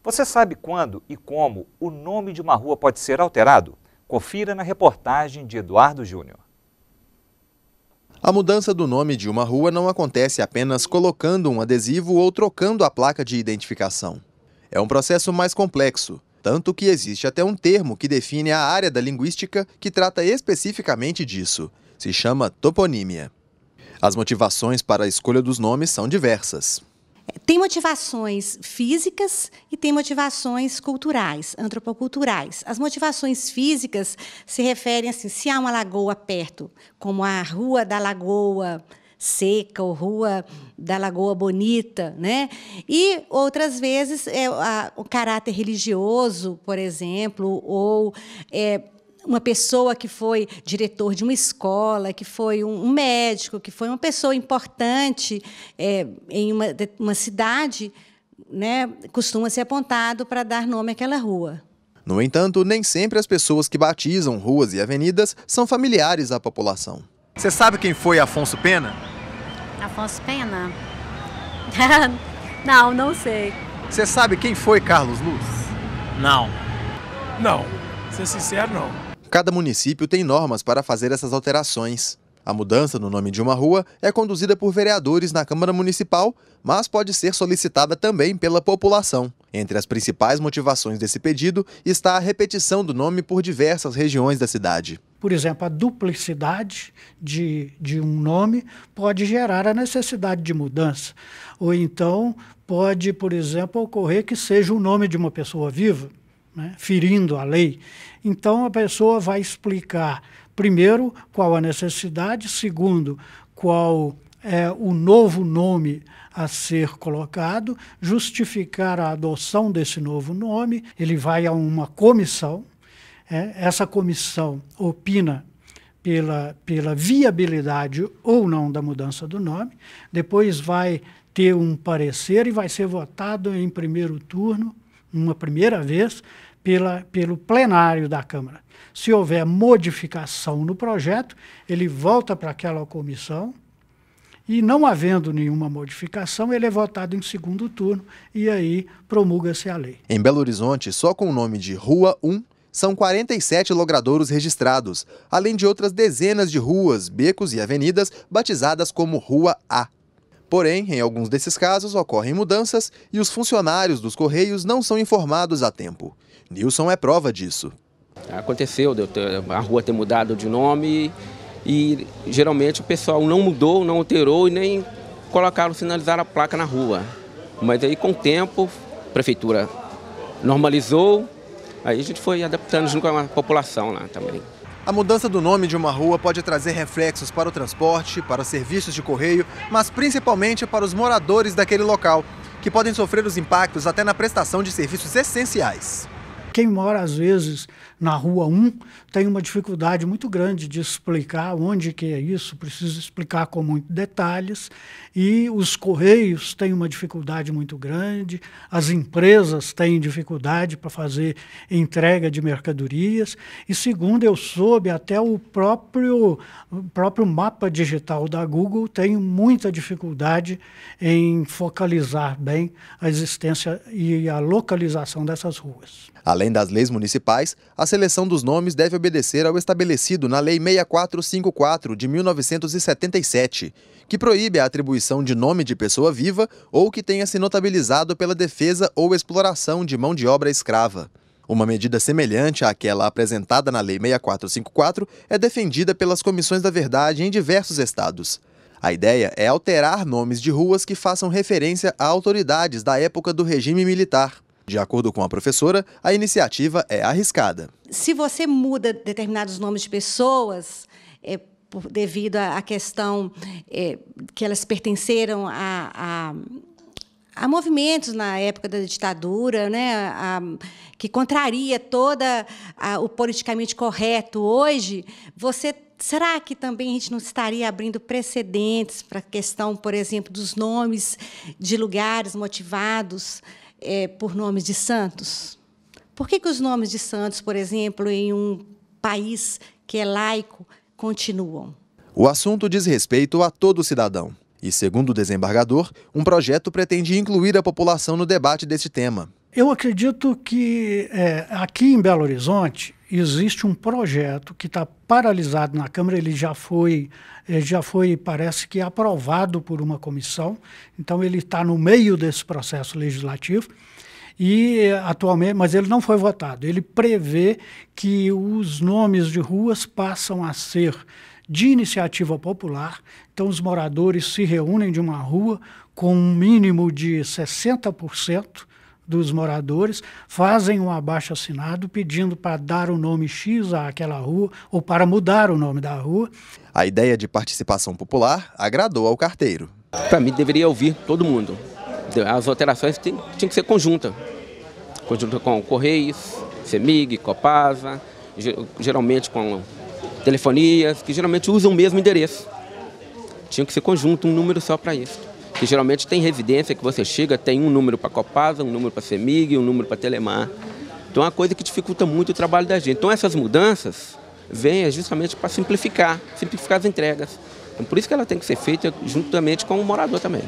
Você sabe quando e como o nome de uma rua pode ser alterado? Confira na reportagem de Eduardo Júnior. A mudança do nome de uma rua não acontece apenas colocando um adesivo ou trocando a placa de identificação. É um processo mais complexo, tanto que existe até um termo que define a área da linguística que trata especificamente disso. Se chama toponímia. As motivações para a escolha dos nomes são diversas. Tem motivações físicas e tem motivações culturais, antropoculturais. As motivações físicas se referem assim, se há uma lagoa perto, como a Rua da Lagoa Seca ou Rua da Lagoa Bonita, né? E outras vezes o caráter religioso, por exemplo, ou uma pessoa que foi diretor de uma escola, que foi um médico, que foi uma pessoa importante em uma cidade, né, costuma ser apontado para dar nome àquela rua. No entanto, nem sempre as pessoas que batizam ruas e avenidas são familiares à população. Você sabe quem foi Afonso Pena? Afonso Pena? Não sei. Você sabe quem foi Carlos Luz? Não, ser sincero, não. Cada município tem normas para fazer essas alterações. A mudança no nome de uma rua é conduzida por vereadores na Câmara Municipal, mas pode ser solicitada também pela população. Entre as principais motivações desse pedido está a repetição do nome por diversas regiões da cidade. Por exemplo, a duplicidade de um nome pode gerar a necessidade de mudança. Ou então pode, por exemplo, ocorrer que seja o nome de uma pessoa viva, né, ferindo a lei. Então, a pessoa vai explicar, primeiro, qual a necessidade, segundo, qual é o novo nome a ser colocado, justificar a adoção desse novo nome. Ele vai a uma comissão, essa comissão opina pela viabilidade ou não da mudança do nome, depois vai ter um parecer e vai ser votado em primeiro turno, uma primeira vez, pelo plenário da Câmara. Se houver modificação no projeto, ele volta para aquela comissão e, não havendo nenhuma modificação, ele é votado em segundo turno e aí promulga-se a lei. Em Belo Horizonte, só com o nome de Rua 1, são 47 logradouros registrados, além de outras dezenas de ruas, becos e avenidas batizadas como Rua A. Porém, em alguns desses casos, ocorrem mudanças e os funcionários dos Correios não são informados a tempo. Nilson é prova disso. Aconteceu a rua ter mudado de nome e geralmente o pessoal não mudou, não alterou e nem sinalizaram a placa na rua. Mas aí com o tempo a prefeitura normalizou, aí a gente foi adaptando junto com a população lá também. A mudança do nome de uma rua pode trazer reflexos para o transporte, para os serviços de correio, mas principalmente para os moradores daquele local, que podem sofrer os impactos até na prestação de serviços essenciais. Quem mora, às vezes, na Rua 1 tem uma dificuldade muito grande de explicar onde que é isso, precisa explicar com muitos detalhes, e os Correios têm uma dificuldade muito grande, as empresas têm dificuldade para fazer entrega de mercadorias, e segundo eu soube, até o próprio mapa digital da Google tem muita dificuldade em focalizar bem a existência e a localização dessas ruas. Além das leis municipais, a seleção dos nomes deve obedecer ao estabelecido na Lei 6454 de 1977, que proíbe a atribuição de nome de pessoa viva ou que tenha se notabilizado pela defesa ou exploração de mão de obra escrava. Uma medida semelhante àquela apresentada na Lei 6454 é defendida pelas Comissões da Verdade em diversos estados. A ideia é alterar nomes de ruas que façam referência a autoridades da época do regime militar. De acordo com a professora, a iniciativa é arriscada. Se você muda determinados nomes de pessoas, devido à questão que elas pertenceram a movimentos na época da ditadura, né, que contraria toda o politicamente correto hoje, será que também a gente não estaria abrindo precedentes para a questão, por exemplo, dos nomes de lugares motivados por nomes de santos? Por que os nomes de santos, por exemplo, em um país que é laico, continuam? O assunto diz respeito a todo cidadão. E, segundo o desembargador, um projeto pretende incluir a população no debate deste tema. Eu acredito que aqui em Belo Horizonte existe um projeto que está paralisado na Câmara, ele já foi, parece que aprovado por uma comissão, então ele está no meio desse processo legislativo, e atualmente, mas ele não foi votado. Ele prevê que os nomes de ruas passam a ser de iniciativa popular, então os moradores se reúnem de uma rua com um mínimo de 60% dos moradores, fazem um abaixo-assinado pedindo para dar o nome X àquela rua ou para mudar o nome da rua. A ideia de participação popular agradou ao carteiro. Para mim, deveria ouvir todo mundo. As alterações tinham que ser conjunta com Correios, CEMIG, Copasa, geralmente com telefonias, que geralmente usam o mesmo endereço. Tinha que ser conjunto, um número só para isso. Que geralmente tem residência que você chega, tem um número para Copasa, um número para CEMIG, um número para Telemar. Então é uma coisa que dificulta muito o trabalho da gente. Então essas mudanças vêm justamente para simplificar as entregas. Então, por isso que ela tem que ser feita juntamente com o morador também.